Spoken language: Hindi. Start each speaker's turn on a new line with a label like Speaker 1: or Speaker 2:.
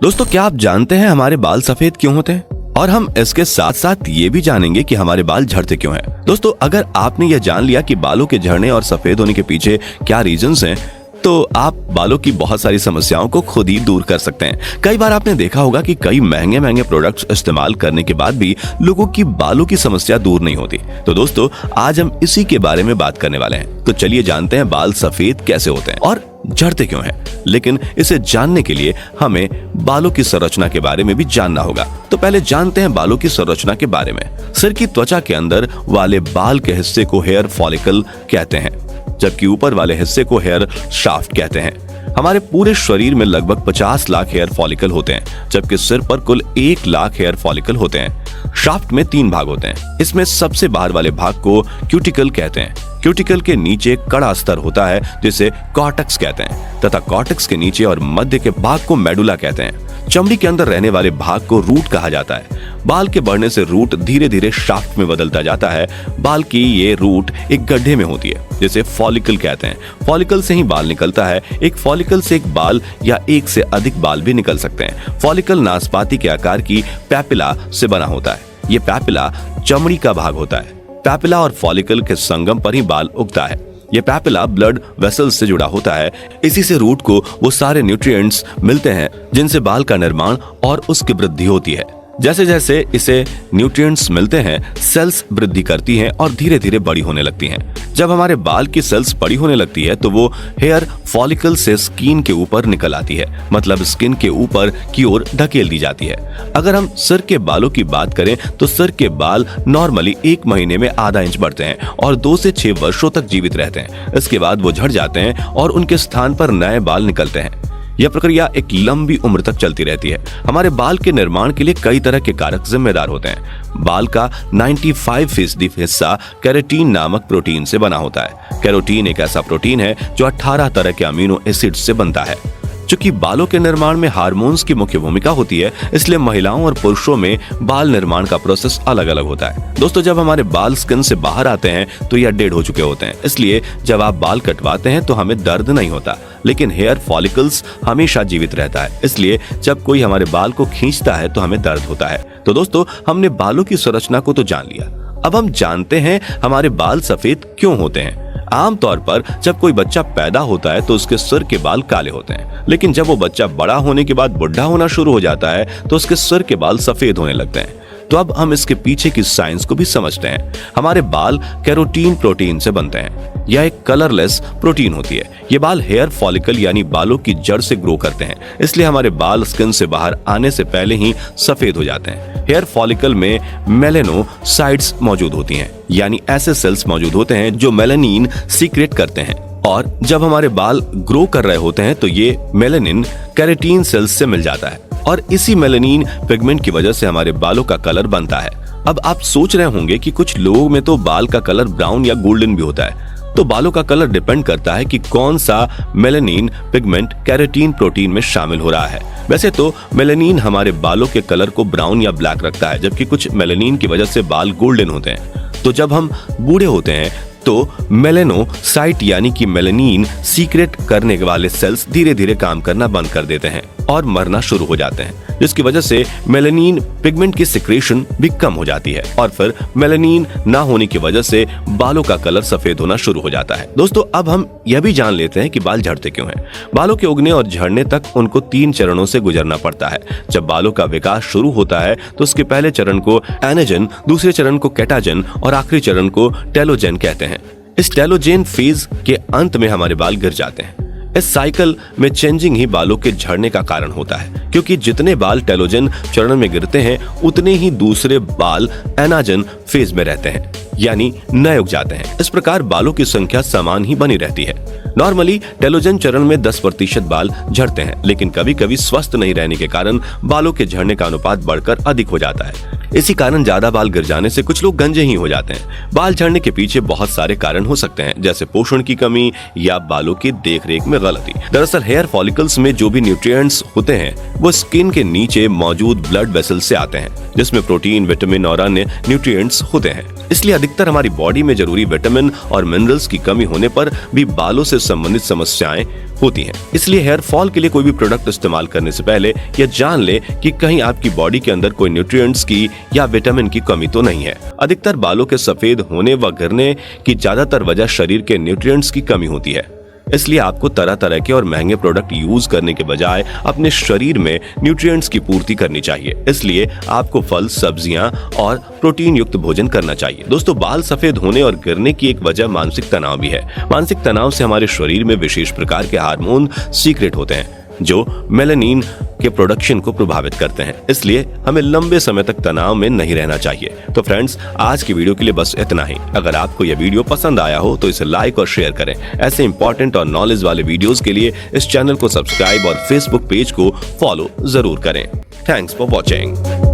Speaker 1: दोस्तों, क्या आप जानते हैं हमारे बाल सफेद क्यों होते हैं? और हम इसके साथ साथ ये भी जानेंगे कि हमारे बाल झड़ते क्यों हैं। दोस्तों, अगर आपने यह जान लिया कि बालों के झड़ने और सफेद होने के पीछे क्या रीजंस हैं, तो आप बालों की बहुत सारी समस्याओं को खुद ही दूर कर सकते हैं। कई बार आपने देखा होगा कि कई महंगे महंगे प्रोडक्ट्स इस्तेमाल करने के बाद भी लोगों की बालों की समस्या दूर नहीं होती। तो दोस्तों, आज हम इसी के बारे में बात करने वाले हैं। तो चलिए जानते हैं बाल सफेद कैसे होते हैं और झड़ते क्यों हैं। लेकिन इसे जानने के लिए हमें बालों की संरचना के बारे में भी जानना होगा। तो पहले जानते हैं बालों की संरचना के बारे में। सिर की त्वचा के अंदर वाले बाल के हिस्से को हेयर फॉलिकल कहते हैं, जबकि ऊपर वाले हिस्से को हेयर शाफ्ट कहते हैं। हमारे पूरे शरीर में लगभग 50 लाख हेयर फॉलिकल होते हैं, जबकि सिर पर कुल 1 लाख हेयर फॉलिकल होते हैं। शाफ्ट में 3 भाग होते हैं। इसमें सबसे बाहर वाले भाग को क्यूटिकल कहते हैं। क्यूटिकल के नीचे कड़ा स्तर होता है जिसे कॉर्टेक्स कहते हैं, तथा कॉर्टेक्स के नीचे और मध्य के भाग को मेडुला कहते हैं। चमड़ी के अंदर रहने वाले भाग को रूट कहा जाता है। बाल के बढ़ने से रूट धीरे धीरे शाफ्ट में बदलता जाता है। बाल की ये रूट एक गड्ढे में होती है जिसे फॉलिकल कहते हैं। फॉलिकल से ही बाल निकलता है। एक फॉलिकल से एक बाल या एक से अधिक बाल भी निकल सकते हैं। फॉलिकल नाशपाती के आकार की पैपिला से बना होता है। ये पैपिला चमड़ी का भाग होता है। पैपिला और फॉलिकल के संगम पर ही बाल उगता है। ये पैपिला ब्लड वेसल्स से जुड़ा होता है। इसी से रूट को वो सारे न्यूट्रिएंट्स मिलते हैं जिनसे बाल का निर्माण और उसकी वृद्धि होती है। जैसे जैसे इसे न्यूट्रिएंट्स मिलते हैं, सेल्स वृद्धि करती हैं और धीरे धीरे बड़ी होने लगती हैं। जब हमारे बाल की सेल्स बड़ी होने लगती है तो वो हेयर फॉलिकल से स्किन के ऊपर निकल आती है, मतलब स्किन के ऊपर की ओर ढकेल दी जाती है। अगर हम सिर के बालों की बात करें तो सिर के बाल नॉर्मली 1 महीने में आधा इंच बढ़ते हैं और 2 से 6 वर्षों तक जीवित रहते हैं। इसके बाद वो झड़ जाते हैं और उनके स्थान पर नए बाल निकलते हैं। यह प्रक्रिया एक लंबी उम्र तक चलती रहती है। हमारे बाल के निर्माण के लिए कई तरह के कारक जिम्मेदार होते हैं। बाल का 95% हिस्सा केराटिन नामक प्रोटीन से बना होता है। केराटिन एक ऐसा प्रोटीन है जो 18 तरह के अमीनो एसिड से बनता है। चूंकि बालों के निर्माण में हार्मोन्स की मुख्य भूमिका होती है, इसलिए महिलाओं और पुरुषों में बाल निर्माण का प्रोसेस अलग अलग होता है। दोस्तों, जब हमारे बाल स्किन से बाहर आते हैं तो यह डेड हो चुके होते हैं। इसलिए जब आप बाल कटवाते हैं तो हमें दर्द नहीं होता, लेकिन हेयर फॉलिकल्स हमेशा जीवित रहता है। इसलिए जब कोई हमारे बाल को खींचता है तो हमें दर्द होता है। तो दोस्तों, हमने बालों की संरचना को तो जान लिया। अब हम जानते हैं हमारे बाल सफेद क्यों होते हैं। आमतौर पर जब कोई बच्चा पैदा होता है तो उसके सिर के बाल काले होते हैं, लेकिन जब वो बच्चा बड़ा होने के बाद बुढ़ा होना शुरू हो जाता है तो उसके सिर के बाल सफेद होने लगते हैं। तो अब हम इसके पीछे की साइंस को भी समझते हैं। हमारे बाल केराटिन प्रोटीन से बनते हैं। यह एक कलरलेस प्रोटीन होती है। ये बाल हेयर फॉलिकल यानी बालों की जड़ से ग्रो करते हैं, इसलिए हमारे बाल स्किन से बाहर आने से पहले ही सफेद हो जाते हैं। हेयर फॉलिकल में मेलेनोसाइट्स मौजूद होती हैं, यानी ऐसे सेल्स मौजूद होते हैं जो मेलानिन सीक्रेट करते हैं। और जब हमारे बाल ग्रो कर रहे होते हैं तो ये मेलानिन केराटिन सेल्स से मिल जाता है और इसी मेलानिन पिगमेंट की वजह से हमारे बालों का कलर बनता है। अब आप सोच रहे होंगे कि कुछ लोगों में तो बाल का कलर ब्राउन या गोल्डन भी होता है। तो बालों का कलर डिपेंड करता है कि कौन सा मेलानिन पिगमेंट केराटिन प्रोटीन में शामिल हो रहा है। वैसे तो मेलानिन हमारे बालों के कलर को ब्राउन या ब्लैक रखता है, जबकि कुछ मेलानिन की वजह से बाल गोल्डन होते हैं। तो जब हम बूढ़े होते हैं तो मेलेनोसाइट यानी कि मेलानिन सीक्रेट करने वाले सेल्स धीरे धीरे काम करना बंद कर देते हैं और मरना शुरू हो जाते हैं, जिसकी वजह से मेलानिन पिगमेंट की सिक्रेशन भी कम हो जाती है और फिर मेलानिन ना होने की वजह से बालों का कलर सफेद होना शुरू हो जाता है। दोस्तों, अब हम यह भी जान लेते हैं कि बाल झड़ते क्यों हैं। बालों के उगने और झड़ने तक उनको 3 चरणों से गुजरना पड़ता है। जब बालों का विकास शुरू होता है तो उसके पहले चरण को एनाजन, दूसरे चरण को केटाजन और आखिरी चरण को टेलोजन कहते हैं। इस टेलोजेन फेज के अंत में हमारे बाल गिर जाते हैं। इस साइकिल में चेंजिंग ही बालों के झड़ने का कारण होता है, क्योंकि जितने बाल टेलोजन चरण में गिरते हैं उतने ही दूसरे बाल एनाजन फेज में रहते हैं, यानी नए उग जाते हैं। इस प्रकार बालों की संख्या समान ही बनी रहती है। नॉर्मली टेलोजन चरण में 10% बाल झड़ते हैं, लेकिन कभी कभी स्वस्थ नहीं रहने के कारण बालों के झड़ने का अनुपात बढ़कर अधिक हो जाता है। इसी कारण ज्यादा बाल गिर जाने से कुछ लोग गंजे ही हो जाते हैं। बाल झड़ने के पीछे बहुत सारे कारण हो सकते हैं, जैसे पोषण की कमी या बालों की देखरेख में गलती। दरअसल हेयर फॉलिकल्स में जो भी न्यूट्रिएंट्स होते हैं वो स्किन के नीचे मौजूद ब्लड वेसल से आते हैं, जिसमें प्रोटीन, विटामिन और अन्य न्यूट्रिएंट्स होते हैं। इसलिए अधिकतर हमारी बॉडी में जरूरी विटामिन और मिनरल्स की कमी होने पर भी बालों से संबंधित समस्याएं होती हैं। इसलिए हेयर फॉल के लिए कोई भी प्रोडक्ट इस्तेमाल करने से पहले यह जान ले कि कहीं आपकी बॉडी के अंदर कोई न्यूट्रिएंट्स की या विटामिन की कमी तो नहीं है। अधिकतर बालों के सफेद होने व गिरने की ज्यादातर वजह शरीर के न्यूट्रिएंट्स की कमी होती है। इसलिए आपको तरह तरह के और महंगे प्रोडक्ट यूज करने के बजाय अपने शरीर में न्यूट्रिएंट्स की पूर्ति करनी चाहिए। इसलिए आपको फल, सब्जियां और प्रोटीन युक्त भोजन करना चाहिए। दोस्तों, बाल सफेद होने और गिरने की एक वजह मानसिक तनाव भी है। मानसिक तनाव से हमारे शरीर में विशेष प्रकार के हार्मोन सीक्रेट होते हैं जो मेलानिन के प्रोडक्शन को प्रभावित करते हैं। इसलिए हमें लंबे समय तक तनाव में नहीं रहना चाहिए। तो फ्रेंड्स, आज की वीडियो के लिए बस इतना ही। अगर आपको यह वीडियो पसंद आया हो तो इसे लाइक और शेयर करें। ऐसे इंपॉर्टेंट और नॉलेज वाले वीडियोस के लिए इस चैनल को सब्सक्राइब और फेसबुक पेज को फॉलो जरूर करें। Thanks for watching.